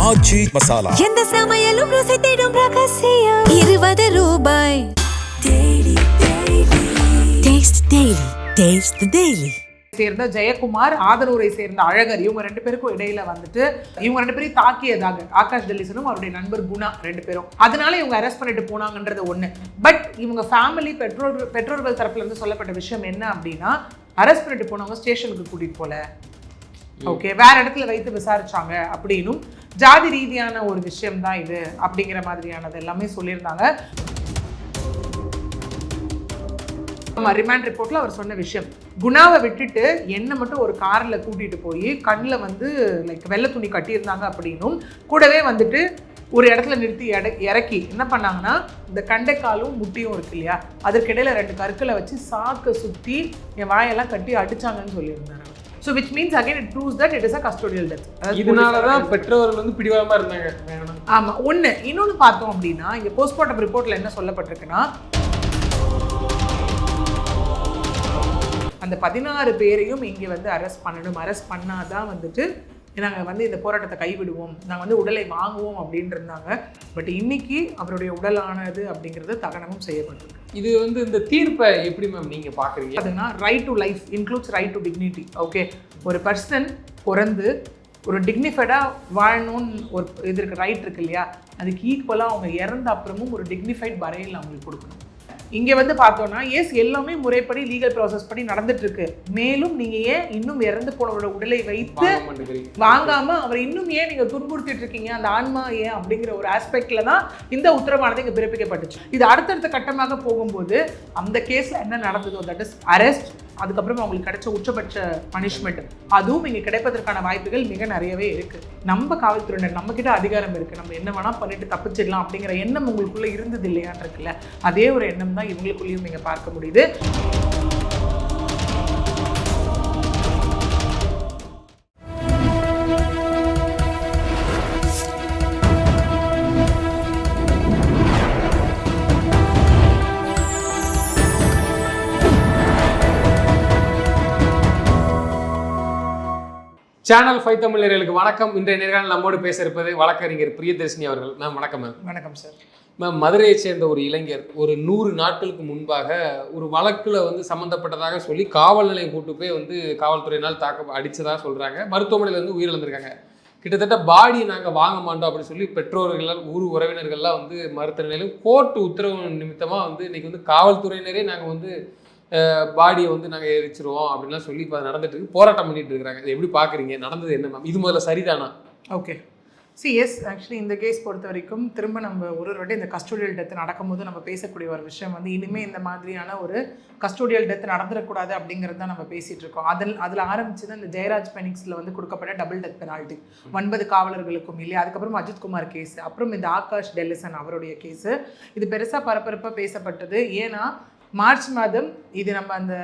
ஆச்சி மசாலா. எந்த சமையலும் ருசி தேடும் ரகசியம். 20 ரூபாய். Taste the Daily. சேர்ந்த ஜெயக்குமார், ஆதரூரை சேர்ந்த அழகர், இவங்க 2 பேருக்கும் இடையில வந்துட்டு இவங்க 2 பேரையும் தாக்கியதாக ஆகாஷ் டெல்லிசனும் அவருடைய நண்பர் குணா 2 பேரும். அதனால இவங்க அரெஸ்ட் பண்ணிட்டு போனாங்கன்றது ஒண்ணு. பட் இவங்க ஃபேமிலி பெற்றோர்கள் தரப்புல இருந்து சொல்லப்பட்ட விஷயம் என்ன அப்படின்னா, அரெஸ்ட் பண்ணிட்டு போனவங்க ஸ்டேஷனுக்கு கூட்டிட்டு போல, ஓகே, வேற இடத்துல வைத்து விசாரிச்சாங்க அப்படின்னும், ஜாதி ரீதியான ஒரு விஷயம் தான் இது அப்படிங்கிற மாதிரியானது எல்லாமே சொல்லியிருந்தாங்க. ரிமாண்ட் ரிப்போர்ட்ல அவர் சொன்ன விஷயம், குணாவை விட்டுட்டு என்ன மட்டும் ஒரு கார்ல கூட்டிட்டு போய் கண்ணில் வந்து லைக் வெள்ளை துணி கட்டியிருந்தாங்க அப்படின்னும், கூடவே வந்துட்டு ஒரு இடத்துல நிறுத்தி இறக்கி என்ன பண்ணாங்கன்னா, இந்த கண்டைக்காலும் முட்டியும் இருக்கு இல்லையா, அதற்கிடையில 2 கற்களை வச்சு சாக்கை சுற்றி என் வாயெல்லாம் கட்டி அடிச்சாங்கன்னு சொல்லியிருந்தாங்க. So which means again it proves that it is a custodial death. இதனால தான் பெற்றோர்கள் வந்து பிடிவாதமா இருந்தாங்க. ஆமா, ஒன்று. இன்னொன்று பார்த்தோம் அப்படின்னா, இங்கே போஸ்ட்மார்ட்டம் ரிப்போர்ட்ல என்ன சொல்லப்பட்டிருக்குன்னா, அந்த 16 பேரையும் இங்கே வந்து அரெஸ்ட் பண்ணணும், அரெஸ்ட் பண்ணாதான் வந்துட்டு நாங்கள் வந்து இந்த போராட்டத்தை கைவிடுவோம், நாங்கள் வந்து உடலை வாங்குவோம் அப்படின்னு இருந்தாங்க. பட் இன்னைக்கு அவருடைய உடலானது அப்படிங்கிறது தகனமும் செய்யப்பட்டிருக்கு. இது வந்து இந்த தீர்ப்பை எப்படி மேம் நீங்க பாக்குறீங்க? அதுனா right to life includes right to dignity. Okay, ஒரு பர்சன் பிறந்து ஒரு டிக்னிஃபைடாக வாழணும்னு ஒரு இது இருக்கு, ரைட் இருக்கு இல்லையா, அதுக்கு ஈக்குவலாக அவங்க இறந்த அப்புறமும் ஒரு டிக்னிஃபைட் பரையில் அவங்களுக்கு கொடுக்கணும். இங்கே வந்து பார்த்தோன்னா எஸ், எல்லாமே முறைப்படி லீகல் ப்ராசஸ் படி நடந்துட்டு இருக்கு. மேலும் நீங்கள் ஏன் இன்னும் இறந்து போனவரோட உடலை வைத்து வாங்காமல் அவர் இன்னும் ஏன் நீங்கள் துன்புறுத்திட்டு இருக்கீங்க, அந்த ஆன்மா ஏன் அப்படிங்கிற ஒரு ஆஸ்பெக்ட்ல தான் இந்த உத்தரவானது இங்கே பிறப்பிக்கப்பட்டுச்சு. இது அடுத்தடுத்த கட்டமாக போகும்போது அந்த கேஸில் என்ன நடந்ததோ, தட் இஸ் அரெஸ்ட், அதுக்கப்புறம் அவங்களுக்கு கிடைச்ச உச்சபட்ச பனிஷ்மெண்ட், அதுவும் இங்கே கிடைப்பதற்கான வாய்ப்புகள் மிக நிறையவே இருக்கு. நம்ம காவல்துறையினர், நம்ம கிட்ட அதிகாரம் இருக்கு, நம்ம என்ன வேணா பண்ணிட்டு தப்பிச்சிடலாம் அப்படிங்கிற எண்ணம் உங்களுக்குள்ள இருந்தது இல்லையான்னு இருக்குல்ல, அதே ஒரு எண்ணம் தான் இவங்களுக்குள்ளேயும் நீங்க பார்க்க முடியுது. சேனல் 5 தமிழ் நேயர்களுக்கு வணக்கம். இன்றைய நேர்காணல் நம்மோடு பேச இருப்பது வழக்கறிஞர் பிரியதர்ஷினி அவர்கள். மேம் வணக்கம். மேம் வணக்கம் சார். மேம், மதுரையை சேர்ந்த ஒரு இளைஞர் ஒரு 100 நாட்களுக்கு முன்பாக ஒரு வழக்குல வந்து சம்மந்தப்பட்டதாக சொல்லி காவல் நிலையம் கூட்டு போய் வந்து காவல்துறையினால் அடிச்சதாக சொல்றாங்க. மருத்துவமனையில் வந்து உயிரிழந்திருக்காங்க. கிட்டத்தட்ட பாடி நாங்கள் வாங்க மாட்டோம் அப்படின்னு சொல்லி பெற்றோர்கள், ஊர் உறவினர்கள்லாம் வந்து மருத்துவ நிலையிலும் கோர்ட்டு உத்தரவு நிமித்தமாக வந்து இன்னைக்கு வந்து காவல்துறையினரே நாங்கள் வந்து பாடியை வந்து நாங்கள் எரிச்சிருவோம் அப்படின்லாம் சொல்லி இப்போ நடந்துட்டு இருக்கு, போராட்டம் பண்ணிட்டு இருக்கிறாங்க. இதை எப்படி பார்க்குறீங்க? நடந்தது என்ன மேம்? இது முதல்ல சரிதானா? ஓகே, எஸ், ஆக்சுவலி இந்த கேஸ் பொறுத்த வரைக்கும் திரும்ப நம்ம ஒரு வாட்டி இந்த கஸ்டோடியல் டெத் நடக்கும்போது நம்ம பேசக்கூடிய ஒரு விஷயம் வந்து, இனிமேல் இந்த மாதிரியான ஒரு கஸ்டோடியல் டெத் நடந்துடக்கூடாது அப்படிங்கிறது தான் நம்ம பேசிகிட்டு இருக்கோம். அதில் ஆரம்பிச்சு தான் இந்த ஜெயராஜ் பெனிக்ஸில் வந்து கொடுக்கப்பட்ட டபுள் டெத் பெனால்ட்டி 9 காவலர்களுக்கும் இல்லையா, அதுக்கப்புறம் அஜித்குமார் கேஸு, அப்புறம் இந்த ஆகாஷ் டெல்லிசன் அவருடைய கேஸு, இது பெருசாக பரபரப்பாக பேசப்பட்டது. ஏன்னா மார்ச் மாதம் இது நம்ம அந்த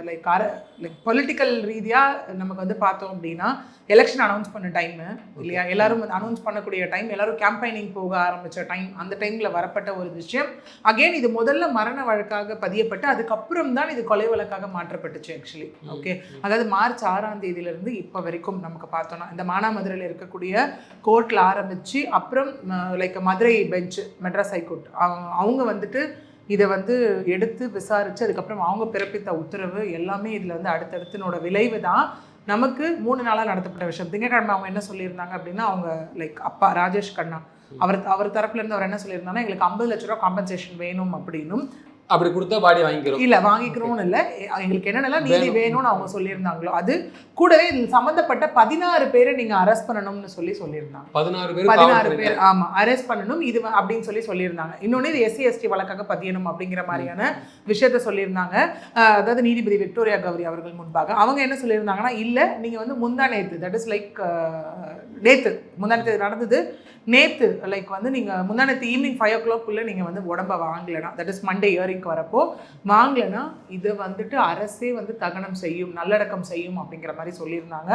லைக் பொலிட்டிக்கல் ரீதியாக நமக்கு வந்து பார்த்தோம் அப்படின்னா எலெக்ஷன் அனௌன்ஸ் பண்ண டைமு இல்லையா, எல்லாரும் வந்து அனௌன்ஸ் பண்ணக்கூடிய டைம், எல்லாரும் கேம்பெயினிங் போக ஆரம்பித்த டைம், அந்த டைமில் வரப்பட்ட ஒரு விஷயம். அகெயின் இது முதல்ல மரண வழக்காக பதியப்பட்டு அதுக்கப்புறம் தான் இது கொலை வழக்காக மாற்றப்பட்டுச்சு ஆக்சுவலி. ஓகே, அதாவது மார்ச் 6ஆம் தேதியிலிருந்து இப்போ வரைக்கும் நமக்கு பார்த்தோன்னா இந்த மானாமதுரையில் இருக்கக்கூடிய கோர்ட்டில் ஆரம்பித்து அப்புறம் லைக் மதுரை பெஞ்சு, மெட்ராஸ் ஹைகோர்ட், அவங்க வந்துட்டு இதை வந்து எடுத்து விசாரித்து அதுக்கப்புறம் அவங்க பிறப்பித்த உத்தரவு எல்லாமே இதில் வந்து அடுத்தடுத்தினோட விளைவு தான் நமக்கு 3 நாளாக நடத்தப்பட்ட விஷயம். திங்கட்கிழமை அவங்க என்ன சொல்லியிருந்தாங்க அப்படின்னா, அவங்க லைக் அப்பா ராஜேஷ் கண்ணா அவர் தரப்புலேருந்து அவர் என்ன சொல்லியிருந்தாங்கன்னா, எங்களுக்கு 50 லட்ச ரூபா காம்பன்சேஷன் வேணும் அப்படின்னும், அப்படி கொடுத்தா பாடி வாங்கிக்கிறோம் இல்லை வாங்கிக்கிறோம்னு இல்லை, எங்களுக்கு என்னென்னலாம் நீதி வேணும்னு அவங்க சொல்லியிருந்தாங்களோ அது கூடவே இதில் சம்மந்தப்பட்ட 16 பேரை நீங்கள் அரெஸ்ட் பண்ணணும்னு சொல்லியிருந்தாங்க. 16 பேர் ஆமாம் அரெஸ்ட் பண்ணணும் இது அப்படின்னு சொல்லியிருந்தாங்க. இன்னொன்று இது SC/ST வழக்காக பதியணும் அப்படிங்கிற மாதிரியான விஷயத்த சொல்லியிருந்தாங்க. அதாவது நீதிபதி விக்டோரியா கௌரி அவர்கள் முன்பாக அவங்க என்ன சொல்லியிருந்தாங்கன்னா, இல்லை நீங்கள் வந்து முந்தா நேற்று, தட் இஸ் லைக் நேற்று முந்தா நேற்று நடந்தது, நேற்று லைக் வந்து நீங்கள் முந்தா நேற்று ஈவினிங் 5 o'clock நீங்கள் வந்து உடம்பை வாங்கலைன்னா, தட் இஸ் மண்டே இயரிங்க்கு வரப்போ வாங்கலைன்னா இதை வந்துட்டு அரசே வந்து தகனம் செய்யும், நல்லடக்கம் செய்யும் அப்படிங்கிற மாதிரி சொல்லியிருந்தாங்க.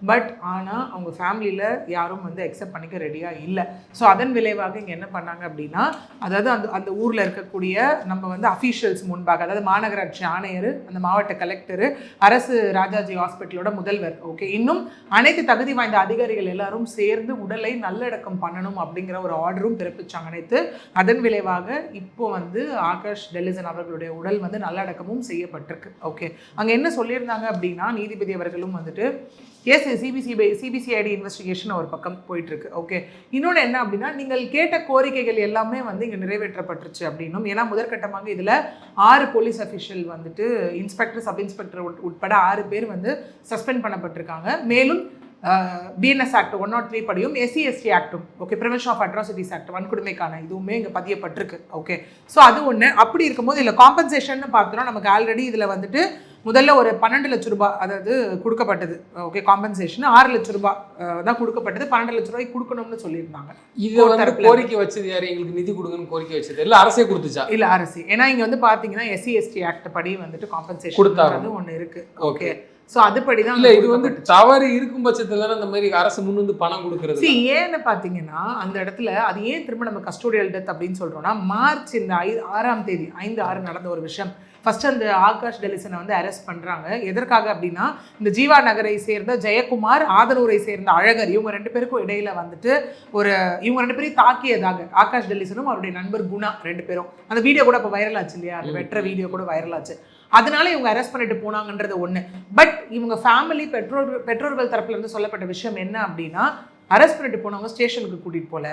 பட் ஆனால் அவங்க ஃபேமிலியில் யாரும் வந்து அக்செப்ட் பண்ணிக்க ரெடியாக இல்லை. ஸோ அதன் விளைவாக இங்கே என்ன பண்ணாங்க அப்படின்னா, அதாவது அந்த ஊரில் இருக்கக்கூடிய நம்ம வந்து அஃபீஷியல்ஸ் முன்பாக, அதாவது மாநகராட்சி ஆணையர், அந்த மாவட்ட கலெக்டரு, அரசு ராஜாஜி ஹாஸ்பிட்டலோட முதல்வர், ஓகே, இன்னும் அனைத்து தகுதி வாய்ந்த அதிகாரிகள் எல்லாரும் சேர்ந்து சேர்ந்து உடலை நல்லடக்கம் பண்ணணும் அப்படிங்கிற ஒரு ஆர்டரும் பிறப்பிச்சாங்க நேற்று. அதன் விளைவாக இப்போ வந்து ஆகாஷ் டெலிசன் அவர்களுடைய உடல் வந்து நல்லடக்கமும் செய்யப்பட்டிருக்கு. ஓகே, அங்கே என்ன சொல்லியிருந்தாங்க அப்படின்னா நீதிபதி அவர்களும் வந்துட்டு எஸ் சிபிசிஐடி இன்வெஸ்டிகேஷன் ஒரு பக்கம் போயிட்டுருக்கு. ஓகே, இன்னொன்று என்ன அப்படின்னா நீங்கள் கேட்ட கோரிக்கைகள் எல்லாமே வந்து இங்கே நிறைவேற்றப்பட்டுருச்சு அப்படின்னும். ஏன்னா முதற்கட்டமாக இதில் 6 போலீஸ் அஃபிஷியல் வந்துட்டு இன்ஸ்பெக்டர் சப் இன்ஸ்பெக்டர் உட்பட 6 பேர் வந்து சஸ்பெண்ட் பண்ணப்பட்டிருக்காங்க. மேலும் பிஎன்எஸ் ஆக்ட் 103 படியும் SC/ST ஆக்டும் okay prevention of atrocities act வன்கொடுமைக்கான இதுவுமே இங்கே பதியப்பட்டிருக்கு. ஓகே, ஸோ அது ஒன்று. அப்படி இருக்கும்போது இதில் காம்பன்சேஷன் பார்த்தோன்னா நமக்கு ஆல்ரெடி இதில் வந்துட்டு முதல்ல ஒரு 12 லட்ச ரூபாய் அதாவது கொடுக்கப்பட்டது. ஓகே, காம்பன்சேஷன் 6 லட்ச ரூபாய் தான் கொடுக்கப்பட்டது. 12 லட்ச ரூபாய் கொடுக்கணும்னு சொல்லியிருந்தாங்க. இது வந்து கோரிக்கை வச்சது யாரு? எங்களுக்கு நிதி கொடுங்கன்னு கோரிக்கை வச்சது இல்லை அரசே கொடுத்துச்சா? இல்லை அரசு. ஏன்னா இங்கே வந்து பார்த்தீங்கன்னா SC/ST ஆக்ட் படி வந்துட்டு காம்பன்சேஷன் கொடுத்தாங்க ஒன்று இருக்கு. ஓகே, ஸோ அதுபடி தான். இல்லை, இது வந்து தவறு இருக்கும் பட்சத்தில் தானே அந்த மாதிரி அரசு முன் வந்து பணம் கொடுக்குறது. ஏன்னு பார்த்தீங்கன்னா அந்த இடத்துல அது ஏன் திரும்ப நம்ம கஸ்டோடியல் டெத் அப்படின்னு சொல்கிறோம்னா மார்ச் இந்த 6ஆம் தேதி 5/6 நடந்த ஒரு விஷயம். ஃபர்ஸ்ட் அந்த ஆகாஷ் டெலிசனை வந்து அரெஸ்ட் பண்ணுறாங்க. எதற்காக அப்படின்னா இந்த ஜீவா நகரை சேர்ந்த ஜெயக்குமார், ஆதனூரை சேர்ந்த அழகர், இவங்க 2 பேருக்கும் இடையில வந்துட்டு இவங்க 2 பேரையும் தாக்கியதாக ஆகாஷ் டெலிசனும் அவருடைய நண்பர் குணா 2 பேரும். அந்த வீடியோ கூட இப்போ வைரல் ஆச்சு இல்லையா? அந்த வெற்ற வீடியோ கூட வைரல் ஆச்சு. அதனால இவங்க அரெஸ்ட் பண்ணிட்டு போனாங்கன்றது ஒன்று. பட் இவங்க ஃபேமிலி பெற்றோர்கள் தரப்புல இருந்து சொல்லப்பட்ட விஷயம் என்ன அப்படின்னா அரெஸ்ட் பண்ணிட்டு போனவங்க ஸ்டேஷனுக்கு கூட்டிட்டு போல,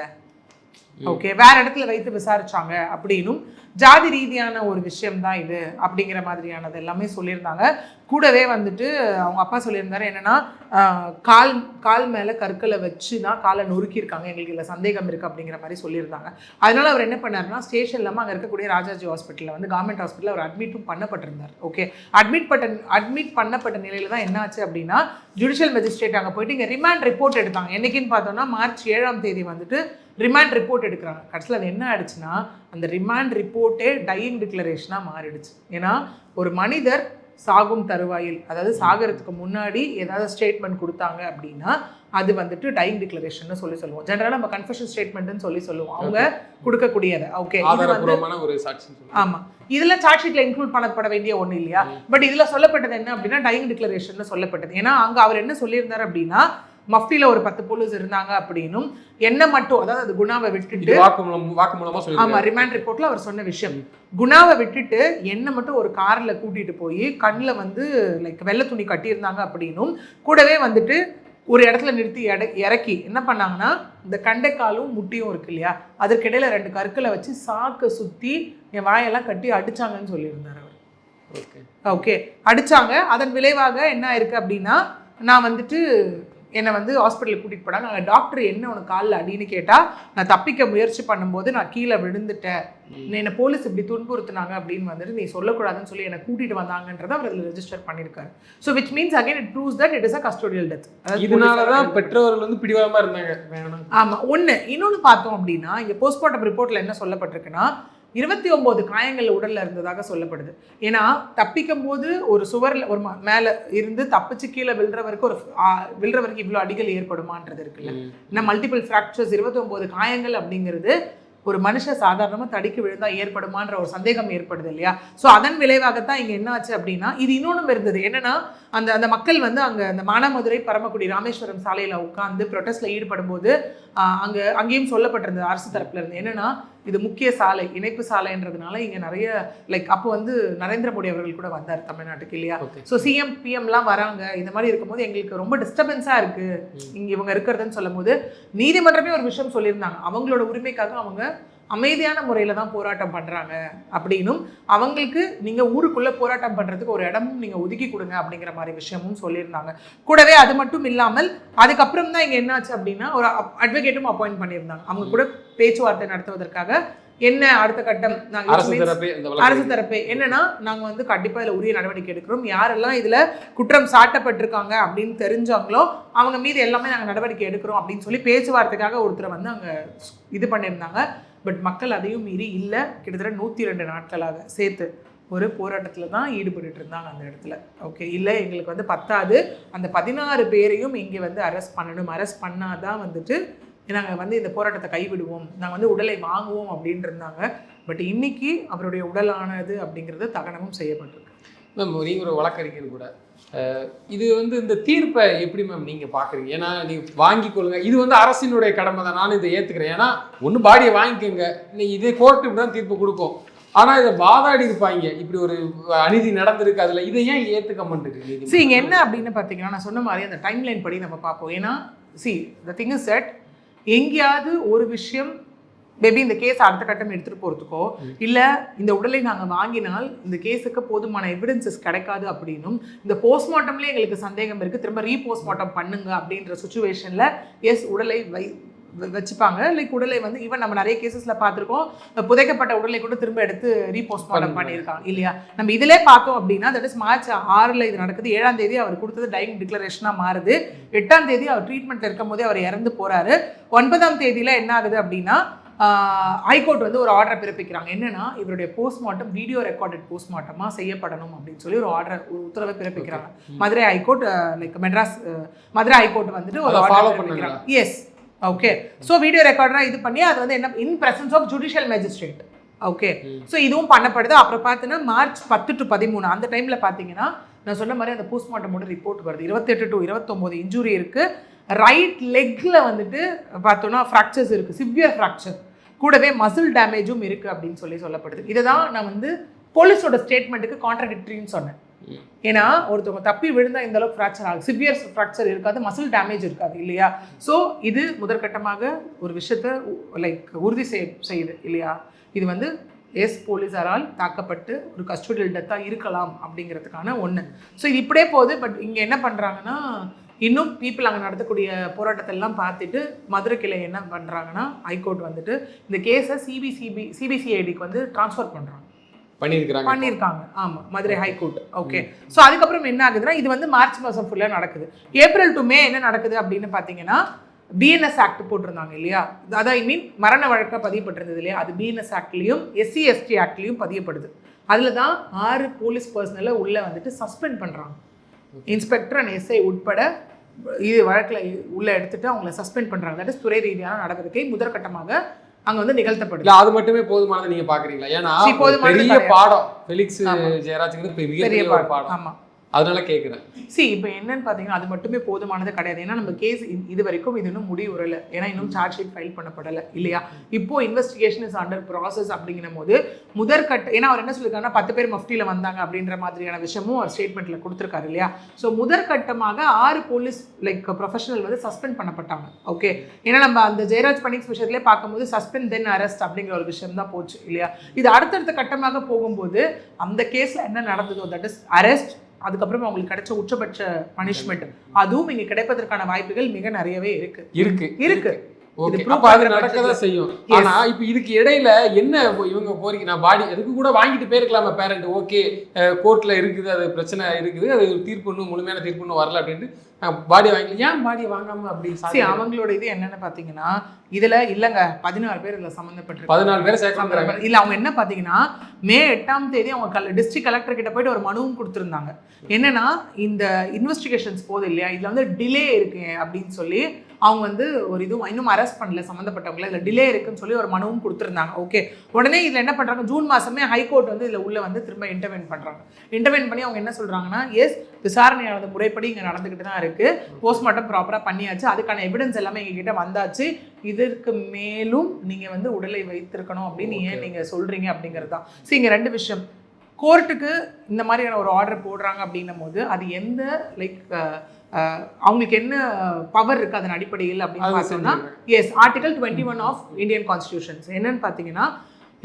ஓகே, வேற இடத்துல வைத்து விசாரிச்சாங்க அப்படின்னும் ஜாதி ரீதியான ஒரு விஷயம் தான் இது அப்படிங்கிற மாதிரியானது எல்லாமே சொல்லியிருந்தாங்க. கூடவே வந்துட்டு அவங்க அப்பா சொல்லியிருந்தாரு என்னன்னா கால் மேலே கற்களை வச்சு தான் காலை நொறுக்கியிருக்காங்க, எங்களுக்கு இல்லை சந்தேகம் இருக்குது அப்படிங்கிற மாதிரி சொல்லியிருந்தாங்க. அதனால அவர் என்ன பண்ணாருன்னா ஸ்டேஷன் இல்லாமல் அங்கே இருக்கக்கூடிய ராஜாஜி ஹாஸ்பிட்டலில் வந்து கவர்மெண்ட் ஹாஸ்பிட்டலில் அவர் அட்மிட்டும் பண்ணப்பட்டிருந்தார். ஓகே, அட்மிட் பண்ணப்பட்ட நிலையில தான் என்ன ஆச்சு அப்படின்னா ஜுடிஷியல் மேஜிஸ்ட்ரேட் அங்கே போயிட்டு இங்கே ரிமாண்ட் ரிப்போர்ட் எடுத்தாங்க. என்னைக்குன்னு பார்த்தோம்னா மார்ச் 7ஆம் தேதி வந்துட்டு ரிமாண்ட் ரிப்போர்ட் எடுக்கிறாங்க. கடைசியில் அது என்ன ஆயிடுச்சுன்னா அந்த ரிமாண்ட் ரிப்போர்ட்டே டையிங் டிக்ளரேஷனாக மாறிடுச்சு. ஏன்னா ஒரு மனிதர் சாகும் தருவாயில் அதாவது சாகிறதுக்கு முன்னாடி ஏதாவது ஸ்டேட்மெண்ட் கொடுத்தாங்க அப்படின்னா அது வந்துட்டு டையிங் டிக்ளரேஷன் சொல்லுவோம். ஜெனரலாக நம்ம கன்ஃபெஷன் ஸ்டேட்மெண்ட்னு சொல்லுவோம் அவங்க கொடுக்கக்கூடியதை. ஓகே, ஆமாம், இதில் சார்ஜ் ஷீட்டில் இன்க்ளூட் பண்ணப்பட வேண்டிய ஒன்று இல்லையா? பட் இதில் சொல்லப்பட்டது என்ன அப்படின்னா டையிங் டிக்ளரேஷன் சொல்லப்பட்டது. ஏன்னா அங்கே அவர் என்ன சொல்லியிருந்தார் அப்படின்னா மஃப்டியில் ஒரு 10 போலீஸ் இருந்தாங்க அப்படின்னும் என்ன மட்டும் அதாவது அது குணாவை விட்டுட்டு ஆமாம் ரிமாண்ட் ரிப்போர்ட்டில் அவர் சொன்ன விஷயம் குணாவை விட்டுட்டு என்ன மட்டும் ஒரு காரில் கூட்டிகிட்டு போய் கண்ணில் வந்து லைக் வெள்ளை துணி கட்டியிருந்தாங்க அப்படின்னும் கூடவே வந்துட்டு ஒரு இடத்துல நிறுத்தி இறக்கி என்ன பண்ணாங்கன்னா இந்த கண்டைக்காலும் முட்டியும் இருக்கு இல்லையா அதற்கிடையில் 2 கற்களை வச்சு சாக்கை சுற்றி என் வாயெல்லாம் கட்டி அடிச்சாங்கன்னு சொல்லியிருந்தார் அவர். ஓகே, அடிச்சாங்க. அதன் விளைவாக என்ன ஆயிருக்கு அப்படின்னா நான் வந்துட்டு என்னை வந்து ஹாஸ்பிட்டலுக்கு கூட்டிகிட்டு போனாங்க. நாங்கள் டாக்டர் என்ன உனக்கு காலில் அடின்னு கேட்டால் நான் தப்பிக்க முயற்சி பண்ணும்போது நான் கீழே விழுந்துட்டேன், என்னை போலீஸ் இப்படி துன்புறுத்தினாங்க அப்படின்னு வந்துட்டு நீ சொல்லக்கூடாதுன்னு சொல்லி என்னை கூட்டிகிட்டு வந்தாங்கன்றதை அவர் அதில் ரெஜிஸ்டர் பண்ணியிருக்காரு. So which means again it proves that it is a custodial death. இதனால தான் பெற்றோர்கள் வந்து பிடிவாதமாக இருந்தாங்க. ஆமாம், ஒன்று. இன்னொன்று பார்த்தோம் அப்படின்னா இங்கே போஸ்ட்மார்ட்டம் ரிப்போர்ட்டில் என்ன சொல்லப்பட்டிருக்குன்னா 29 காயங்கள் உடல்ல இருந்ததாக சொல்லப்படுது. ஏன்னா தப்பிக்கும் போது ஒரு சுவரில் ஒரு மேலே இருந்து தப்பிச்சு கீழே விழுறவருக்கு இவ்வளோ அடிகள் ஏற்படுமான்றது இருக்குல்ல. ஏன்னா மல்டிபிள் ஃப்ராக்சர்ஸ் 29 காயங்கள் அப்படிங்கிறது ஒரு மனுஷன் சாதாரணமாக தடிக்கு விழுந்தா ஏற்படுமான்ற ஒரு சந்தேகம் ஏற்படுது இல்லையா? ஸோ அதன் விளைவாகத்தான் இங்கே என்ன ஆச்சு அப்படின்னா இது இன்னொன்றும் இருந்தது. என்னன்னா அந்த மக்கள் வந்து அங்கே அந்த மானாமதுரை பரமக்குடி ராமேஸ்வரம் சாலையில் உட்காந்து ப்ரொட்டஸ்ட்டில் ஈடுபடும் போது அங்கேயும் சொல்லப்பட்டிருந்தது அரசு தரப்புல இருந்து என்னன்னா இது முக்கிய சாலை இணைப்பு சாலைன்றதுனால இங்கே நிறைய லைக் அப்போ வந்து நரேந்திர மோடி அவர்கள் கூட வந்தார் தமிழ்நாட்டுக்கு இல்லையா? ஸோ சிஎம் பிஎம்லாம் வராங்க. இந்த மாதிரி இருக்கும்போது எங்களுக்கு ரொம்ப டிஸ்டர்பன்ஸாக இருக்குது இங்கே இவங்க இருக்கிறதுன்னு சொல்லும் போது நீதிமன்றமே ஒரு விஷயம் சொல்லியிருந்தாங்க. அவங்களோட உரிமைக்காக அவங்க அமைதியான முறையில் தான் போராட்டம் பண்ணுறாங்க அப்படின்னும் அவங்களுக்கு நீங்கள் ஊருக்குள்ளே போராட்டம் பண்ணுறதுக்கு ஒரு இடமும் நீங்கள் ஒதுக்கி கொடுங்க அப்படிங்கிற மாதிரி விஷயமும் சொல்லியிருந்தாங்க. கூடவே அது மட்டும் இல்லாமல் அதுக்கப்புறம் தான் இங்கே என்னாச்சு அப்படின்னா ஒரு அட்வொகேட்டும் அப்பாயிண்ட் பண்ணியிருந்தாங்க. அவங்க கூட பேச்சுவார்த்தை நடத்துவதற்காக என்ன அடுத்த கட்டம் நாங்கள் அரசு தரப்பு என்னன்னா நாங்கள் வந்து கண்டிப்பாக இதில் உரிய நடவடிக்கை எடுக்கிறோம், யாரெல்லாம் இதில் குற்றம் சாட்டப்பட்டிருக்காங்க அப்படின்னு தெரிஞ்சாங்களோ அவங்க மீது எல்லாமே நாங்கள் நடவடிக்கை எடுக்கிறோம் அப்படின்னு சொல்லி பேச்சுவார்த்தைக்காக ஒருத்தரை வந்து அங்கே இது பண்ணியிருந்தாங்க. பட் மக்கள் அதையும் மீறி இல்லை கிட்டத்தட்ட 102 நாட்களாக சேர்த்து ஒரு போராட்டத்தில் தான் ஈடுபட்டு இருந்தாங்க அந்த இடத்துல. ஓகே, இல்லை எங்களுக்கு வந்து பத்தாது, அந்த 16 பேரையும் இங்கே வந்து அரெஸ்ட் பண்ணணும், அரெஸ்ட் பண்ணாதான் வந்துட்டு நாங்கள் வந்து இந்த போராட்டத்தை கைவிடுவோம், நாங்கள் வந்து உடலை வாங்குவோம் அப்படின்னு இருந்தாங்க. பட் இன்னைக்கு அவருடைய உடலானது அப்படிங்கிறது தகனமும் செய்யப்பட்டிருக்கு. மேம் நீங்கள் ஒரு வழக்கறிஞர் கூட, இது வந்து இந்த தீர்ப்பை எப்படி மேம் நீங்கள் பார்க்குறீங்க? ஏன்னா நீங்கள் வாங்கி கொள்ளுங்க, இது வந்து அரசினுடைய கடமை தான், நானும் இதை ஏற்றுக்கிறேன். ஏன்னா ஒன்று பாடியை வாங்கிக்கோங்க, இன்னைக்கு இதே கோர்ட்டு இப்படி தான் தீர்ப்பு கொடுக்கும். ஆனால் இதை வாதாடி இருப்பாங்க, இப்படி ஒரு அநீதி நடந்திருக்கு, அதில் இதை ஏன் ஏற்றுக்க மாட்டேங்குது? இங்கே என்ன அப்படின்னு பார்த்தீங்கன்னா, நான் சொன்ன மாதிரி அந்த டைம்லைன் படி நம்ம பார்ப்போம். ஏன்னா த திங் இஸ் தட் எங்கேயாவது ஒரு விஷயம் மேபி இந்த கேஸ் அடுத்த கட்டம் எடுத்துகிட்டு போகிறதுக்கோ இல்லை இந்த உடலை நாங்கள் வாங்கினால் இந்த கேஸுக்கு போதுமான எவிடன்சஸ் கிடைக்காது அப்படின்னும், இந்த போஸ்ட்மார்ட்டம்லேயே எங்களுக்கு சந்தேகம் இருக்குது, திரும்ப ரீபோஸ்ட்மார்ட்டம் பண்ணுங்க அப்படின்ற சுச்சுவேஷனில் எஸ் உடலை வச்சுப்பாங்க. லைக் உடலை வந்து ஈவன் நம்ம நிறைய கேசஸில் பார்த்துருக்கோம், புதைக்கப்பட்ட உடலை கூட திரும்ப எடுத்து ரீபோஸ்ட்மார்ட்டம் பண்ணியிருக்காங்க இல்லையா. நம்ம இதிலே பார்த்தோம் அப்படின்னா தட் இஸ் மார்ச் 6 இது நடக்குது. 7ஆம் தேதி அவர் கொடுத்தது டையிங் டிக்ளரேஷனாக மாறுது. 8ஆம் தேதி அவர் ட்ரீட்மெண்ட்டில் இருக்கும் போதே அவர் இறந்து போகிறாரு. 9ஆம் தேதியில் என்ன ஆகுது அப்படின்னா ஹைகோர்ட் வந்து ஒரு ஆர்டரை பிறப்பிக்கிறாங்க. என்னன்னா இவருடைய போஸ்ட்மார்ட்டம் வீடியோ ரெக்கார்டட் போஸ்ட்மார்ட்டமாக செய்யப்படணும் அப்படின்னு சொல்லி ஒரு உத்தரவை பிறப்பிக்கிறாங்க. Madurai high court like Madurai high court வந்துட்டு ஒரு ஆர்டர் பிறப்பிக்கிறாங்க. Yes, okay. ஸோ வீடியோ ரெக்கார்டராக இது பண்ணி அது வந்து என்ன in presence of judicial magistrate. Okay, so இதுவும் பண்ணப்படுது. அப்புறம் பார்த்தீங்கன்னா மார்ச் 10 to 13 அந்த டைமில் பார்த்தீங்கன்னா நான் சொன்ன மாதிரி அந்த போஸ்ட்மார்ட்டமோட ரிப்போர்ட் வருது. 28 to 29 இன்ஜுரி இருக்குது. ரைட் லெக்கில் வந்துட்டு பார்த்தோன்னா ஃப்ராக்சர்ஸ் இருக்குது, சிவியர் ஃப்ராக்சர், கூடவே மசில் டேமேஜும் இருக்குது அப்படின்னு சொல்லப்படுது. இதை தான் நான் வந்து போலீஸோட ஸ்டேட்மெண்ட்டுக்கு கான்ட்ராடிக்டரின்னு சொன்னேன். ஏன்னா ஒருத்தவங்க தப்பி விழுந்தால் இந்த அளவுக்கு ஃப்ராக்சர் ஆகும், சிவியர் ஃப்ராக்சர் இருக்காது, மசில் டேமேஜ் இருக்காது இல்லையா. ஸோ இது முதற்கட்டமாக ஒரு விஷயத்தை லைக் உறுதி செய்யுது இல்லையா. இது வந்து போலீஸாரால் தாக்கப்பட்டு ஒரு கஸ்டோடியல் டெத்தாக இருக்கலாம் அப்படிங்கிறதுக்கான ஒன்று. ஸோ இது இப்படியே போகுது. பட் இங்கே என்ன பண்ணுறாங்கன்னா இன்னும் பீப்புள் அங்கே நடத்தக்கூடிய போராட்டத்தெல்லாம் பார்த்துட்டு மதுரை கிளை என்ன பண்ணுறாங்கன்னா ஹைகோர்ட் வந்துட்டு இந்த கேஸை சிபிசிஐடிக்கு வந்து ட்ரான்ஸ்ஃபர் பண்ணியிருக்காங்க. ஆமாம், மதுரை ஹைகோர்ட். ஓகே, ஸோ அதுக்கப்புறம் என்ன ஆகுதுன்னா இது வந்து மார்ச் மாதம் ஃபுல்லாக நடக்குது. ஏப்ரல் டு மே என்ன நடக்குது அப்படின்னு பார்த்தீங்கன்னா பிஎன்எஸ் ஆக்ட் போட்டிருந்தாங்க இல்லையா. அதான் ஐ மீன் மரண வழக்காக பதியப்பட்டிருந்தது இல்லையா, அது பிஎன்எஸ் ஆக்ட்லேயும் SC/ST ஆக்ட்லேயும் பதியப்படுது. அதில் தான் 6 போலீஸ் பர்சனலை உள்ளே வந்துட்டு சஸ்பெண்ட் பண்ணுறாங்க. இன்ஸ்பெக்டர் அண்ட் SI உட்பட இது வழக்கில் உள்ளே எடுத்துட்டு அவங்கள சஸ்பெண்ட் பண்ணுறாங்க. தட் இஸ் துறை ரீதியான நடவடிக்கை முதற்கட்டமாக அங்கே வந்து நிகழ்த்தப்படுது. அது மட்டுமே போதுமானது நீங்கள் பார்க்குறீங்களா? ஏன்னா பெரிய பாடம் ஃபெலிக்ஸ் ஜெயராஜுக்கு பெரிய பாடம். ஆமாம், அதனால கேட்குறேன். இப்போ என்னன்னு பார்த்தீங்கன்னா அது மட்டுமே போதுமானது கிடையாது. ஏன்னா நம்ம கேஸ் இது வரைக்கும் இது இன்னும் முடிவுறலை. ஏன்னா இன்னும் சார்ஜ் ஷீட் ஃபைல் பண்ணப்படலை இல்லையா. இப்போ இன்வெஸ்டிகேஷன் இஸ் அண்டர் ப்ராசஸ் அப்படிங்கிற போது முதற்கட்ட ஏன்னா அவர் என்ன சொல்லியிருக்காங்கன்னா 10 பேர் மஃப்டியில் வந்தாங்க அப்படின்ற மாதிரியான விஷயமும் அவர் ஸ்டேட்மெண்ட்டில் கொடுத்துருக்காரு இல்லையா. ஸோ முதற்கட்டமாக 6 போலீஸ் லைக் ப்ரொஃபஷனல் வந்து சஸ்பெண்ட் பண்ணப்பட்டாங்க. ஓகே, ஏன்னா நம்ம அந்த ஜெயராஜ் பனிக்ஸ் விஷயத்திலே பார்க்கும்போது சஸ்பெண்ட் தென் அரெஸ்ட் அப்படிங்கிற ஒரு விஷயம் தான் போச்சு இல்லையா. இது அடுத்தடுத்த கட்டமாக போகும்போது அந்த கேஸில் என்ன நடந்ததோ தட் இஸ் அரெஸ்ட், அதுக்கப்புறம் அவங்களுக்கு கிடைச்ச உச்சபட்ச பனிஷ்மெண்ட், அதுவும் இங்க கிடைப்பதற்கான வாய்ப்புகள் மிக நிறையவே இருக்கு. நடக்கதான் செய்யும். ஆனா இப்ப இதுக்கு இடையில என்ன இவங்க போறீங்க, நான் பாடி அதுக்கு கூட வாங்கிட்டு போயிருக்கலாமா பேரண்ட். ஓகே, கோர்ட்ல இருக்குது, அது பிரச்சனை இருக்குது, அது தீர்ப்பு இன்னும் முழுமையான தீர்ப்பு இன்னும் வரல அப்படின்ட்டு பாடி வாங்கி ஏன் பாடியை வாங்காம அப்படி அவங்களோட இது என்னன்னு பாத்தீங்கன்னா இதுல இல்லங்க 14 பேர் இதுல சம்பந்தப்பட்டு 14 பேர் சேர்க்கிறாங்க. இல்ல அவங்க என்ன பாத்தீங்கன்னா மே 8ஆம் தேதி அவங்க டிஸ்ட்ரிக்ட் கலெக்டர் கிட்ட போயிட்டு ஒரு மனுவும் கொடுத்துருந்தாங்க. என்னன்னா இந்த இன்வெஸ்டிகேஷன்ஸ் போகுது இல்லையா, இதுல வந்து டிலே இருக்கு அப்படின்னு சொல்லி அவங்க வந்து ஒரு இதுவும் இன்னும் அரெஸ்ட் பண்ணல சம்மந்தப்பட்டவங்கள, இதில் டிலே இருக்குன்னு சொல்லி ஒரு மனுவும் கொடுத்துருந்தாங்க. ஓகே, உடனே இதில் என்ன பண்ணுறாங்க, ஜூன் மாதமே ஹைகோர்ட் வந்து இதில் உள்ள வந்து திரும்ப இன்டர்வென்ட் பண்ணுறாங்க. இன்டர்வென்ட் பண்ணி அவங்க என்ன சொல்கிறாங்கன்னா விசாரணையானது முறைப்படி இங்கே நடந்துக்கிட்டு தான் இருக்குது, போஸ்ட்மார்ட்டம் ப்ராப்பராக பண்ணியாச்சு, அதுக்கான எவிடன்ஸ் எல்லாமே எங்ககிட்ட வந்தாச்சு, இதற்கு மேலும் நீங்கள் வந்து உடலை வைத்திருக்கணும் அப்படின்னு ஏன் நீங்கள் சொல்கிறீங்க அப்படிங்கிறது தான். இங்கே 2 விஷயம். கோர்ட்டுக்கு இந்த மாதிரியான ஒரு ஆர்டர் போடுறாங்க அப்படின்னும் போது அது எந்த லைக் அவங்களுக்கு என்ன பவர் இருக்குது அதன் அடிப்படையில் அப்படின்னு பார்த்தோம்னா ஆர்டிகல் 21 ஆஃப் இந்தியன் கான்ஸ்டியூஷன்ஸ் என்னன்னு பார்த்தீங்கன்னா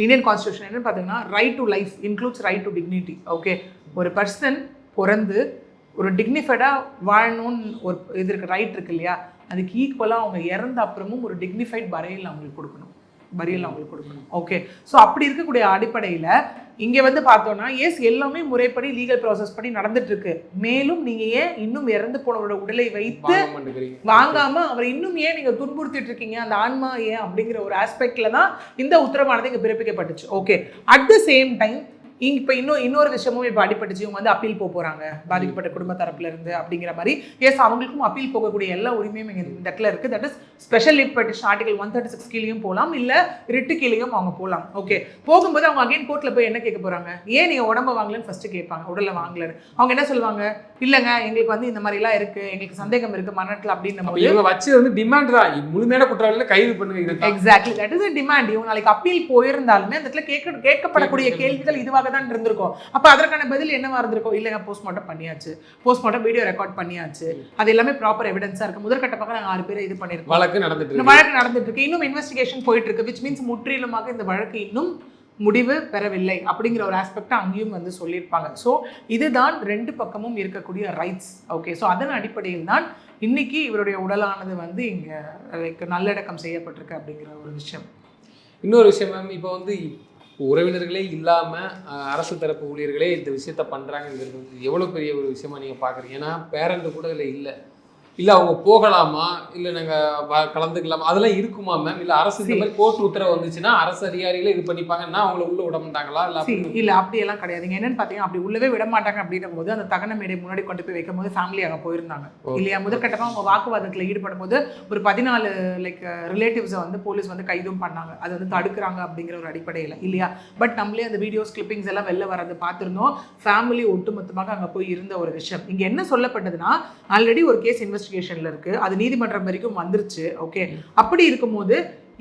இந்தியன் கான்ஸ்டியூஷன் என்னன்னு பார்த்தீங்கன்னா right to life includes right to dignity. Okay, ஒரு பர்சன் பிறந்து ஒரு டிக்னிஃபைடாக வாழணும்னு ஒரு இது இருக்கு, ரைட் இருக்கு இல்லையா, அதுக்கு ஈக்குவலாக அவங்க இறந்த அப்புறமும் ஒரு டிக்னிஃபைட் பரியல் அவங்களுக்கு கொடுக்கணும். ஓகே, ஸோ அப்படி இருக்கக்கூடிய அடிப்படையில் இங்கே வந்து பார்த்தோன்னா எல்லாமே முறைப்படி லீகல் ப்ராசஸ் படி நடந்துட்டு இருக்கு. மேலும் நீங்கள் ஏன் இன்னும் இறந்து போனவரோட உடலை வைத்து வாங்காமல் அவர் இன்னும் ஏன் நீங்கள் துன்புறுத்திட்டு இருக்கீங்க, அந்த ஆன்மா ஏன் அப்படிங்கிற ஒரு ஆஸ்பெக்டில் தான் இந்த உத்தரவானது இங்கே பிறப்பிக்கப்பட்டுச்சு. Okay, at the same time இப்போ இன்னொரு விஷயமும் இப்போ அடிபட்டுச்சு, இவங்க வந்து அப்பீல் போகிறாங்க பாதிக்கப்பட்ட குடும்ப தரப்புல இருந்து அப்படிங்கிற மாதிரி. எஸ், அவங்களுக்கும் அப்பீல் போகக்கூடிய எல்லா உரிமையும் இங்கே இந்த இடத்துல இருக்குது. That is special leave petition article 136 கீழேயும் போகலாம், இல்லை ரிட்டு கீழேயும் அவங்க போகலாம். ஓகே, போகும்போது அவங்க அகைன் கோர்ட்டில் போய் என்ன கேட்க போகிறாங்க, ஏன் நீங்கள் உடம்ப வாங்கலன்னு ஃபஸ்ட்டு கேட்பாங்க, உடலை வாங்கலன்னு. அவங்க என்ன சொல்லுவாங்க, இல்லைங்க எங்களுக்கு வந்து இந்த மாதிரிலாம் இருக்குது, எங்களுக்கு சந்தேகம் இருக்குது மரணத்தில் அப்படின்னு போது இவங்க வச்சு வந்து டிமாண்ட் தான் முழுமையான குற்றவாளிகளை கைது பண்ணுங்க. Exactly, that is demand. இவங்க நாளைக்கு அப்பீல் போயிருந்தாலுமே அந்த இடத்துல கேட்கப்படக்கூடிய கேள்விகள் இதுவாக தான் இருந்திருக்கும். அப்போ அதற்கான பதில் என்னவா இருந்திருக்கும், இல்லைங்க போஸ்ட்மார்ட்டம் பண்ணியாச்சு, போஸ்ட்மார்ட்டம் வீடியோ ரெக்கார்ட் பண்ணியாச்சு, அது எல்லாமே ப்ராப்பர் எவிடன்ஸாக இருக்குது, முதற்கட்டமாக நாங்கள் 6 பேரை இது பண்ணியிருக்கோம், வழக்கு நடந்துட்டு இருக்கு, இன்னும் இன்வெஸ்டிகேஷன் போயிட்டு இருக்கு, விச் மீன்ஸ் முற்றிலுமாக இந்த வழக்கு இன்னும் முடிவு பெறவில்லை அப்படிங்கிற ஒரு ஆஸ்பெக்ட் அங்கேயும் வந்து சொல்லியிருப்பாங்க. ஸோ இதுதான் 2 பக்கமும் இருக்கக்கூடிய ரைட்ஸ். ஓகே, ஸோ அதன் அடிப்படையில் தான் இன்னைக்கு இவருடைய உடலானது வந்து இங்கே நல்லடக்கம் செய்யப்பட்டிருக்கு அப்படிங்கிற ஒரு விஷயம். இன்னொரு விஷயம் மேம், இப்போ வந்து உறவினர்களே இல்லாமல் அரசு தரப்பு ஊழியர்களே இந்த விஷயத்த பண்ணுறாங்கிறது வந்து எவ்வளோ பெரிய ஒரு விஷயமா நீங்கள் பார்க்குறீங்க? ஏன்னா பேரண்ட் கூட இதில் இல்லை அவங்க போகலாமா, இல்லை நாங்கள் கலந்துக்கலாமா, அதெல்லாம் இருக்குமா மேம்? இல்லை அரசு இந்த மாதிரி கோர்ட் உத்தரவு வந்துச்சுன்னா அரசு அதிகாரிகளே இது பண்ணிப்பாங்கன்னா அவங்கள உள்ள விட மாட்டாங்களா? இல்லை அப்படியெல்லாம் கிடையாதுங்க. என்னன்னு பார்த்தீங்கன்னா அப்படி உள்ளவே விட மாட்டாங்க அப்படின்னும் போது அந்த தகன மேடை முன்னாடி கொண்டு போய் வைக்கும் போது ஃபேமிலி அங்கே போயிருந்தாங்க இல்லையா. முதற்கட்டமாக அவங்க வாக்குவாதத்தில் ஈடுபடும் போது ஒரு 14 ரிலேட்டிவ்ஸை வந்து போலீஸ் வந்து கைதும் பண்ணாங்க. அது வந்து தடுக்கிறாங்க அப்படிங்கிற ஒரு அடிப்படையில் இல்லையா. பட் நம்மளே அந்த வீடியோஸ் கிளிப்பிங்ஸ் எல்லாம் வெளில வரது பார்த்துருந்தோம். ஃபேமிலி ஒட்டுமொத்தமாக அங்கே போய் இருந்த ஒரு விஷயம். இங்கே என்ன சொல்லப்பட்டதுன்னா, ஆல்ரெடி ஒரு கேஸ் இன்வெஸ்டிகேஷன்ல இருக்கு, அது நீதிமன்றம் வரைக்கும் வந்துருச்சு. ஓகே, அப்படி இருக்கும்போது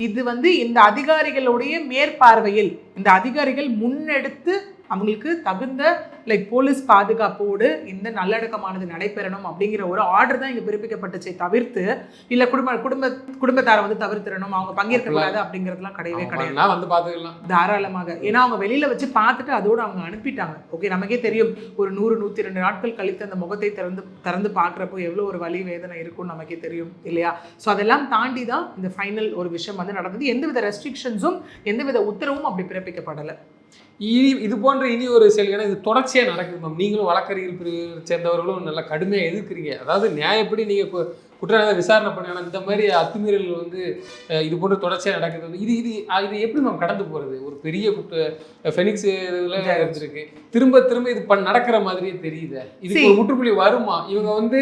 இது வந்து இந்த அதிகாரிகளுடைய மேற்பார்வையில் இந்த அதிகாரிகள் முன்னெடுத்து அவங்களுக்கு தகுந்த போலீஸ் பாதுகாப்போடு இந்த நல்லடக்கமானது நடைபெறணும் அப்படிங்கிற ஒரு ஆர்டர் தான் இங்கே பிறப்பிக்கப்பட்டுச்சே தவிர்த்து இல்லை குடும்பத்தாரை வந்து தவிர்த்திடணும், அவங்க பங்கேற்கக்கூடாது அப்படிங்கிறதுலாம் கிடையவே கிடையாது. வந்து பார்த்துக்கலாம் தாராளமாக. ஏன்னா அவங்க வெளியில வச்சு பார்த்துட்டு அதோடு அவங்க அனுப்பிட்டாங்க. ஓகே, நமக்கே தெரியும் ஒரு 100-102 நாட்கள் கழித்து அந்த முகத்தை திறந்து பார்க்குறப்போ எவ்வளோ ஒரு வலி வேதனை இருக்கும்னு நமக்கே தெரியும் இல்லையா. ஸோ அதெல்லாம் தாண்டி தான் இந்த ஃபைனல் ஒரு விஷயம் வந்து நடந்தது. எந்தவித ரெஸ்ட்ரிக்ஷன்ஸும் எந்தவித உத்தரவும் அப்படி பிறப்பிக்கப்படலை. இது போன்ற இனி ஒரு செயல், ஏன்னா இது தொடர்ச்சியாக நடக்குது மேம். நீங்களும் வழக்கறிஞர் பிரிவை சேர்ந்தவர்களும் நல்லா கடுமையாக எதிர்க்கிறீங்க. அதாவது நியாயப்படி நீங்கள் குற்றவாளிகளை விசாரணை பண்ண, இந்த மாதிரி அத்துமீறல்கள் வந்து இது போன்ற தொடர்ச்சியாக நடக்குது. இது எப்படி மேம் கடந்து போகிறது? ஒரு பெரிய ஃபெனிக்ஸ் இதில் இருந்திருக்கு, திரும்ப இது நடக்கிற மாதிரியே தெரியுது. இதுக்கு ஒரு முற்றுப்புள்ளி வருமா? இவங்க வந்து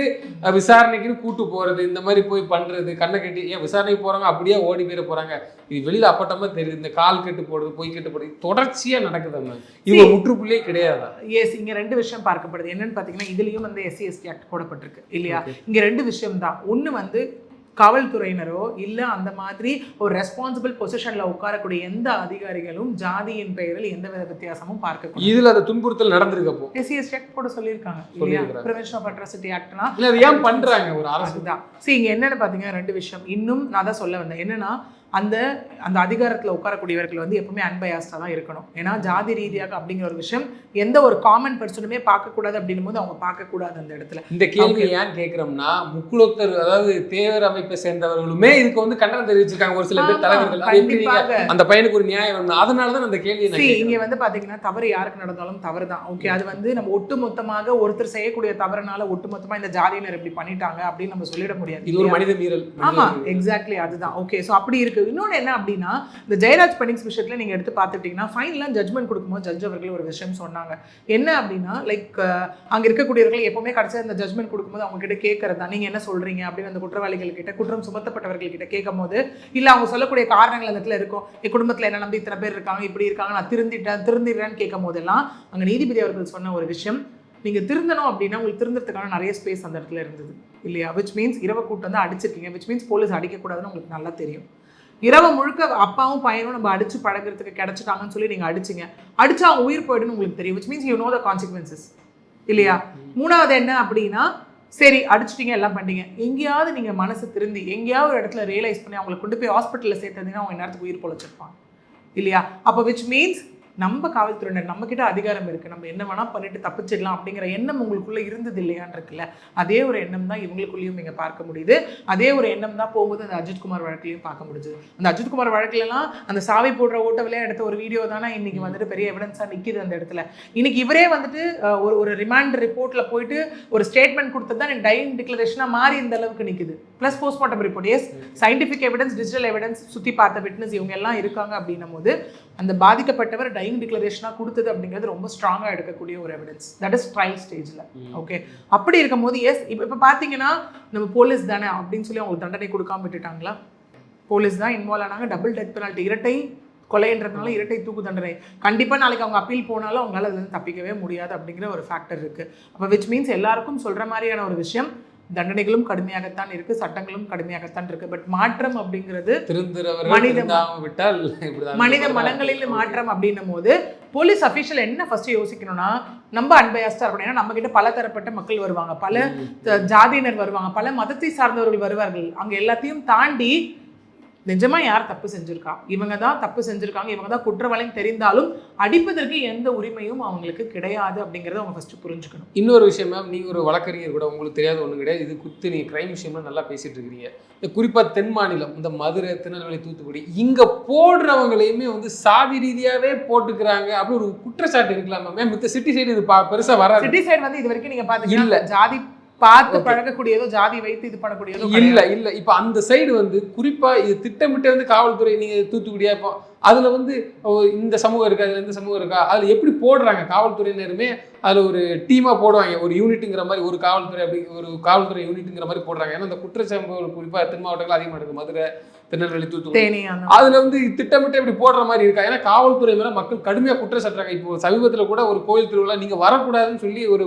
விசாரணைக்குன்னு கூட்டு போகிறது, இந்த மாதிரி போய் பண்ணுறது, கண்ணை கட்டி ஏன் விசாரணைக்கு போகிறாங்க அப்படியே ஓடி போயிட போகிறாங்க. இது வெளியில் அப்பட்டமாக தெரியுது. இந்த கால் கட்டு போடுறது, பொய் கட்டு போடுறது தொடர்ச்சியாக நடக்குது மேம். இது முற்றுப்புள்ளியே கிடையாதா? எஸ், இங்கே 2 விஷயம் பார்க்கப்படுது. என்னன்னு பார்த்தீங்கன்னா இதுலேயும் வந்து SC/ST ஆக்ட் போடப்பட்டிருக்கு இல்லையா. இங்கே 2 விஷயம் தான். ஒன்று வந்து காவல்துறையினரோ இல்லை அந்த மாதிரி ஒரு ரெஸ்பான்சிபிள் பொசிஷனில் உட்காரக்கூடிய எந்த அதிகாரிகளும் ஜாதியின் பெயரில் எந்தவித வித்தியாசமும் பார்க்க இதில் அந்த துன்புறுத்தல் நடந்திருக்கப்போ SC/ST ஆக்ட் போட சொல்லியிருக்காங்க இல்லையா. ப்ரிவென்ஷன் ஆஃப் அட்ராசிட்டி ஆக்ட்னா ஏன் பண்ணுறாங்க ஒரு அரசு தான். சரி, இங்கே என்னென்னு பார்த்தீங்கன்னா 2 விஷயம். இன்னும் நான் தான் சொல்ல வந்தேன் என்னென்னா அந்த அதிகாரத்தில் உட்காரக்கூடியவர்கள் வந்து எப்பவுமே அன்பயாஸ்டாக தான் இருக்கணும். ஏன்னா ஜாதி ரீதியாக அப்படிங்கிற ஒரு விஷயம் எந்த ஒரு காமன் பர்சனுமே பார்க்கக்கூடாது அப்படின்னும் போது அவங்க பார்க்கக்கூடாது அந்த இடத்துல. இந்த கேள்வி ஏன் கேட்குறோம்னா, முக்குலத்தர் அதாவது தேவர் அமைப்பை சேர்ந்தவர்களுமே இதுக்கு வந்து கண்டனம் தெரிவிச்சிருக்காங்க. ஒரு சில பேர் தலைவர்கள் அந்த பையனுக்கு ஒரு நியாயம் வேணும். அதனால தான் அந்த கேள்வி. இங்கே வந்து பார்த்தீங்கன்னா தவறு யாருக்கு நடந்தாலும் தவறு தான். ஓகே, அது வந்து நம்ம ஒட்டுமொத்தமாக ஒருத்தர் செய்யக்கூடிய தவறுனால ஒட்டுமொத்தமாக இந்த ஜாதியினர் இப்படி பண்ணிட்டாங்க அப்படின்னு நம்ம சொல்லிட முடியாது. இது ஒரு மனித மீறல். ஆமாம், எக்ஸாக்ட்லி, அதுதான். ஓகே, ஸோ அப்படி இருக்கு. இன்னொன்று என்ன அப்படின்னா, இந்த ஜெயராஜ் பெனிக்ஸ் விஷயத்தில் நீங்கள் எடுத்து பார்த்துட்டிங்கன்னா ஃபைனலாக ஜட்மெண்ட் கொடுக்கும்போது ஜட்ஜ் அவர்கள் ஒரு விஷயம் சொன்னாங்க. என்ன அப்படின்னா அங்கே இருக்கக்கூடியவர்கள் எப்பவுமே கடைசியாக இந்த ஜட்மெண்ட் கொடுக்கும்போது அவங்க கிட்ட கேட்கறது தான், நீங்கள் என்ன சொல்கிறீங்க அப்படின்னு அந்த குற்றவாளிகள் கிட்ட, குற்றம் சுமத்தப்பட்டவர்கள் கிட்ட கேட்கும் போது இல்லை அவங்க சொல்லக்கூடிய காரணங்கள் அந்த இடத்துல இருக்கும். என் குடும்பத்தில் என்ன நம்பி இத்தனை பேர் இருக்காங்க, இப்படி இருக்காங்க, நான் திருந்திடுறேன்னு கேட்கும் போதெல்லாம் அங்கே நீதிபதி அவர்கள் சொன்ன ஒரு விஷயம், நீங்கள் திருந்தணும் அப்படின்னா உங்களுக்கு திருந்தறதுக்கான நிறைய ஸ்பேஸ் அந்த இடத்துல இருந்தது இல்லையா. விச் மீன்ஸ் இரவு கூட்டம் வந்து அடிச்சிருக்கீங்க, விச் மீன்ஸ் போலீஸ் அடிக்கக்கூடாதுன்னு உங்களுக்கு நல்லா தெரியும். இரவு முழுக்க அப்பாவும் பையனும் நம்ம அடிச்சு பழகிறதுக்கு கிடைச்சிட்டாங்கன்னு சொல்லி நீங்கள் அடிச்சா அவங்க உயிர் போயிடுன்னு உங்களுக்கு தெரியும். Which means you know the consequences இல்லையா. 3வது என்ன அப்படின்னா, சரி அடிச்சிட்டிங்க எல்லாம் பண்ணிட்டீங்க, எங்கேயாவது நீங்கள் மனசு திருந்தி எங்கேயாவது ஒரு இடத்துல ரியலைஸ் பண்ணி அவங்களை கொண்டு போய் ஹாஸ்பிட்டலில் சேர்த்ததுன்னா அவங்க நேரத்துக்கு உயிர் பொழைச்சிருப்பாங்க இல்லையா. அப்போ விச் மீன்ஸ் நம்ம காவல்துறையினர் நம்மக்கிட்ட அதிகாரம் இருக்குது, நம்ம என்ன வேணால் பண்ணிட்டு தப்பிச்சிடலாம் அப்படிங்கிற எண்ணம் உங்களுக்குள்ளே இருந்தது இல்லையான்னு இருக்குல்ல. அதே ஒரு எண்ணம் தான் இவங்களுக்குள்ளேயும் நீங்கள் பார்க்க முடியுது. அதே ஒரு எண்ணம் தான் போகும்போது அந்த அஜித்குமார் வழக்கிலையும் பார்க்க முடியுது. அந்த அஜித்குமார் வழக்கிலலாம் அந்த சாவி போடுற ஓட்டவிலையே எடுத்த ஒரு வீடியோ தானே இன்றைக்கி வந்துட்டு பெரிய எவிடன்ஸாக நிற்கிது அந்த இடத்துல. இன்றைக்கி இவரே வந்துட்டு ஒரு ரிமாண்ட் ரிப்போர்ட்டில் போயிட்டு ஒரு ஸ்டேட்மெண்ட் கொடுத்தது தான் டையிங் டிக்ளரேஷனாக மாறி இந்த அளவுக்கு நிற்குது. Plus postmortem report, as scientific evidence, digital evidence, சுற்றி பார்த்த விட்னஸ் இவங்க எல்லாம் இருக்காங்க அப்படின்னும் போது அந்த பாதிக்கப்பட்டவர் டையிங் டிக்ளரேஷனாக கொடுத்தது அப்படிங்கிறது ரொம்ப ஸ்ட்ராங்காக எடுக்கக்கூடிய ஒரு எவிடன்ஸ். தட் இஸ் ட்ரையல் ஸ்டேஜில். ஓகே, அப்படி இருக்கும்போது எஸ், இப்போ பார்த்தீங்கன்னா நம்ம போலீஸ் தானே அப்படின்னு சொல்லி அவங்களுக்கு தண்டனை கொடுக்காம விட்டுட்டாங்களா? போலீஸ் தான் இன்வால்வ் ஆனாங்க. டபுள் டெத் பெனால்ட்டி, இரட்டை கொலைன்றதுனால இரட்டை தூக்கு தண்டனை. கண்டிப்பாக நாளைக்கு அவங்க அப்பீல் போனாலும் அவங்களால அதுலேருந்து தப்பிக்கவே முடியாது அப்படிங்கிற ஒரு ஃபேக்டர் இருக்குது. அப்போ விச் மீன்ஸ் எல்லாருக்கும் சொல்கிற மாதிரியான ஒரு விஷயம், தண்டனைகளும் கடுமையாகத்தான் இருக்குது, சட்டங்களும் கடுமையாகத்தான் இருக்குது. பட் மாற்றம் அப்படிங்கிறது மனித மனங்களில் மாற்றம் அப்படின்னும் போது போலீஸ் அஃபீஷியல் என்ன ஃபர்ஸ்ட் யோசிக்கணும்னா, நம்ம அன்பயாஸ்டா இருக்கணும். ஏன்னா நம்ம கிட்ட பல தரப்பட்ட மக்கள் வருவாங்க, பல ஜாதியினர் வருவாங்க, பல மதத்தை சார்ந்தவர்கள் வருவார்கள். அங்கே எல்லாத்தையும் தாண்டி நிஜமா யார் தப்பு செஞ்சிருக்கா, இவங்க தான் தப்பு செஞ்சிருக்காங்க, இவங்க தான் குற்றவாளின்னு தெரிந்தாலும் அடிப்பதற்கு எந்த உரிமையும் அவங்களுக்கு கிடையாது அப்படிங்கறத அவங்க ஃபர்ஸ்ட் புரிஞ்சுக்கணும். இன்னொரு விஷயம் மேம், நீங்க ஒரு வழக்கறிஞர் கூட, உங்களுக்கு தெரியாத ஒண்ணு கிடையாது. இது குத்து நீங்க கிரைம் விஷயம்லாம் நல்லா பேசிட்டு இருக்கிறீங்க. குறிப்பா தென் மாநிலம், இந்த மதுரை, திருநெல்வேலி, தூத்துக்குடி, இங்க போடுறவங்களையுமே வந்து சாதி ரீதியாவே போட்டுக்கிறாங்க அப்படி ஒரு குற்றச்சாட்டு இருக்கலாம் மேம். மித்த சிட்டி சைடு இது பெருசா வராது. சிட்டி சைடு வந்து இது வரைக்கும் நீங்க பாத்தீங்கன்னா இல்ல, ஜாதி பார்த்து பழகக்கூடியதோ ஜாதி வைத்து இது பண்ணக்கூடியதோ இல்ல. இப்ப அந்த சைடு வந்து குறிப்பா இது திட்டமிட்டு வந்து காவல்துறை, நீங்க தூத்துக்குடியா இப்போ அதுல வந்து இந்த சமூகம் இருக்கா, அதுல இந்த சமூகம் இருக்கா, அதுல எப்படி போடுறாங்க காவல்துறையினருமே அதுல ஒரு டீமா போடுவாங்க, ஒரு யூனிட்டுங்கிற மாதிரி, ஒரு காவல்துறை அப்படி ஒரு காவல்துறை யூனிட்டுங்கிற மாதிரி போடுறாங்க. ஏன்னா இந்த குற்றச்சம்பவங்கள் குறிப்பா தென் மாவட்டங்கள் அதிகமாக இருக்கு, மதுரை, திருநெல்வேலி, தூத்துக்குடி. அதுல வந்து திட்டமிட்டு இப்படி போடுற மாதிரி இருக்கா? ஏன்னா காவல்துறை மேல மக்கள் கடுமையா குற்றச்சாட்டுறாங்க. இப்போ சமீபத்துல கூட ஒரு கோயில் திருவிழா நீங்க வரக்கூடாதுன்னு சொல்லி ஒரு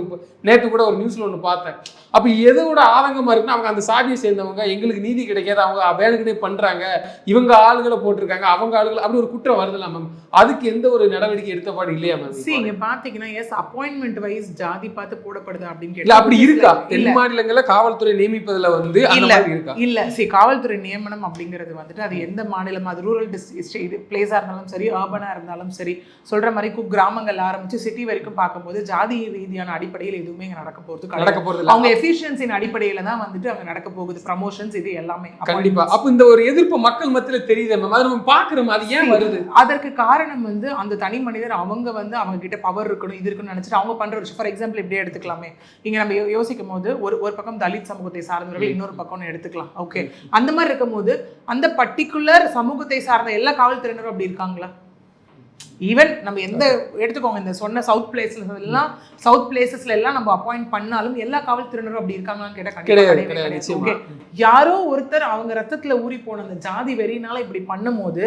நேற்று கூட ஒரு நியூஸ்ல ஒன்று பார்த்தேன். அப்ப எதோட ஆதங்கமா இருக்குன்னா, அவங்க அந்த சாதியை சேர்ந்தவங்க, எங்களுக்கு நீதி கிடைக்காது, அவங்க வேணுக்கிட்டே பண்றாங்க, இவங்க ஆளுகளை போட்டிருக்காங்க, அவங்க ஆளுகளை, அப்படி ஒரு குற்றம் வருதுல்ல மேம். அதுக்கு எந்த ஒரு நடவடிக்கை எடுத்தபாடு இல்லையா மேம்? இங்க பாத்தீங்கன்னா எஸ், அப்பாயின்மெண்ட் வைஸ் ஜாதி பார்த்து போடப்படுது அப்படின்னு கேட்டா அப்படி இருக்கா? தென் மாநிலங்கள்ல காவல்துறை நியமிப்பதுல வந்து இருக்கா? இல்ல, காவல்துறை நியமனம் அப்படிங்கிறது வந்துட்டு அது எந்த மாநிலம், அது ரூரல் பிளேஸா இருந்தாலும் சரி, அர்பனா இருந்தாலும் சரி, சொல்ற மாதிரி கிராமங்கள் ஆரம்பிச்சு சிட்டி வரைக்கும் பார்க்கும்போது ஜாதி ரீதியான அடிப்படையில் எதுவுமே இங்க நடக்க போறது அவங்க எஃபிஷியன்சின் அடிப்படையில தான் வந்துட்டு அங்க நடக்க போகுது. ப்ரமோஷன்ஸ் இது எல்லாமே கண்டிப்பா. அப்ப இந்த ஒரு எதிர்ப்பு மக்கள் மத்தியில தெரியுது மேம், அது நம்ம பாக்குறோம். அது ஏன் வருது? அதற்கு காரணம் வந்து அந்த தனி மனிதர் அவங்க வந்து அவங்க கிட்ட பவர் இருக்கணும், இது இருக்குன்னு நினைச்சிட்டு அவங்க பண்ற விஷயம். ஃபார் எக்ஸாம்பிள் இப்படியே எடுத்துக்கலாமே, இங்க நம்ம யோசிக்கும் போது ஒரு பக்கம் தலித் சமூகத்தை சார்ந்தவர்கள், இன்னொரு பக்கம் எடுத்துக்கலாம். ஓகே, அந்த மாதிரி இருக்கும் போது அந்த பர்டிகுலர் சமூகத்தை சார்ந்த எல்லா காவல்துறையினரும் அப்படி இருக்காங்களா? ஈவன் நம்ம எந்த எடுத்துக்கோங்க, இந்த சொன்ன சவுத் பிளேசஸ்ல எல்லாம் நம்ம அப்பாயிண்ட் பண்ணாலும் எல்லா காவல்துறையினரும் அப்படி இருக்காங்கன்னு கேட்டா கிடையாது. யாரோ ஒருத்தர் அவங்க ரத்தத்துல ஊறி போன அந்த ஜாதி வெறினால இப்படி பண்ணும் போது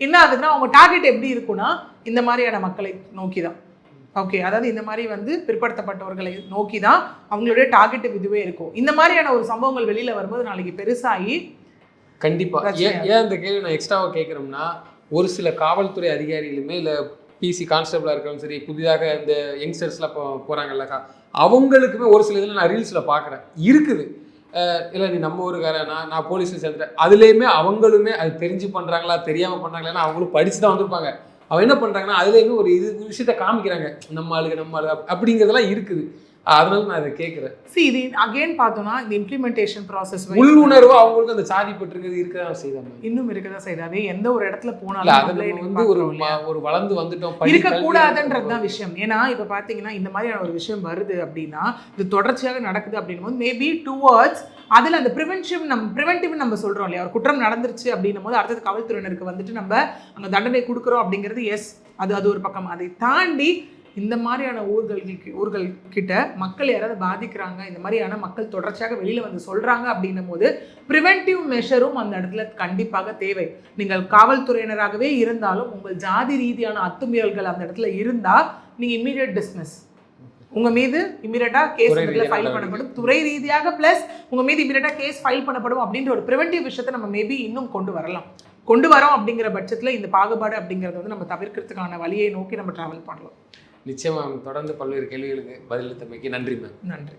என்ன ஆகுதுன்னா, அவங்க டார்கெட் எப்படி இருக்குன்னா இந்த மாதிரியான மக்களை நோக்கிதான். ஓகே, அதாவது இந்த மாதிரி வந்து பிற்படுத்தப்பட்டவர்களை நோக்கி தான் அவங்களுடைய டார்கெட் இதுவே இருக்கும். இந்த மாதிரியான ஒரு சம்பவங்கள் வெளியில வரும்போது நாளைக்கு பெருசாகி கண்டிப்பா. ஏன் இந்த கேள்வி நான் எக்ஸ்ட்ராவா கேட்கறோம்னா, ஒரு சில காவல்துறை அதிகாரிகளுமே இல்லை பிசி கான்ஸ்டபிளாக இருக்காலும் சரி, புதிதாக இந்த யங்ஸ்டர்ஸ்லாம் போகிறாங்கல்லக்கா, அவங்களுக்குமே ஒரு சில இதில் நான் ரீல்ஸில் பார்க்குறேன் இருக்குது. இல்லை நீ நம்ம ஊருக்காரன், நான் போலீஸில் சேர்ந்துட்டேன், அதுலேயுமே அவங்களுமே அது தெரிஞ்சு பண்ணுறாங்களா தெரியாமல் பண்ணுறாங்களா, அவங்களும் படித்து தான் வந்திருப்பாங்க. அவன் என்ன பண்ணுறாங்கன்னா அதுலேயுமே ஒரு விஷயத்த காமிக்கிறாங்க, நம்ம ஆளுங்க அப்படிங்கிறதெல்லாம் இருக்குது. அதனால நான் அதை கேட்குறேன். இது அகைன் பார்த்தோம்னா இந்த இம்ப்ளிமெண்டேஷன் ப்ராசஸ் உள்ளுணர்வு அவங்களுக்கு அந்த சாதி பற்றுங்கிறது இருக்கதான் செய்தாங்க, இன்னும் இருக்கதான் செய்தாது. எந்த ஒரு இடத்துல போனாலும் வந்து ஒரு வளர்ந்து வந்துட்டோம், இருக்கக்கூடாதுன்றதுதான் விஷயம். ஏன்னா இப்ப பாத்தீங்கன்னா இந்த மாதிரியான ஒரு விஷயம் வருது அப்படின்னா, இது தொடர்ச்சியாக நடக்குது அப்படின்னும் போது மேபி டுவர்ட்ஸ் அதுல அந்த ப்ரிவென்டிவ் நம்ம சொல்றோம் இல்லையா, ஒரு குற்றம் நடந்துருச்சு அப்படின்னும் போது அடுத்தது காவல்துறையினருக்கு வந்துட்டு நம்ம அங்க தண்டனை கொடுக்குறோம் அப்படிங்கிறது எஸ், அது ஒரு பக்கம். அதை தாண்டி இந்த மாதிரியான ஊர்கள் கிட்ட மக்கள் யாராவது பாதிக்கிறாங்க, இந்த மாதிரியான மக்கள் தொடர்ச்சியாக வெளியில வந்து சொல்றாங்க அப்படின்னும் போது ப்ரிவென்டிவ் மெஷரும் அந்த இடத்துல கண்டிப்பாக தேவை. நீங்கள் காவல்துறையினராகவே இருந்தாலும் உங்கள் ஜாதி ரீதியான அத்துமீறல்கள் அந்த இடத்துல இருந்தா நீங்க இம்மீடியட் டிஸ்மிஸ், உங்க மீது இமீடியட்டா கேஸ் ஃபைல் பண்ணப்படும், துறை ரீதியாக பிளஸ் உங்க மீது இமீடியட்டா கேஸ் ஃபைல் பண்ணப்படும் அப்படின்ற ஒரு ப்ரிவென்டிவ் விஷயத்தை நம்ம மேபி இன்னும் கொண்டு வரோம். அப்படிங்கிற பட்சத்துல இந்த பாகுபாடு அப்படிங்கறது வந்து நம்ம தவிர்க்கிறதுக்கான வழியை நோக்கி நம்ம டிராவல் பண்ணலாம். நிச்சயமாக தொடர்ந்து பல்வேறு கேள்விகளுக்கு பதிலளித்தமைக்கு நன்றி மேம். நன்றி.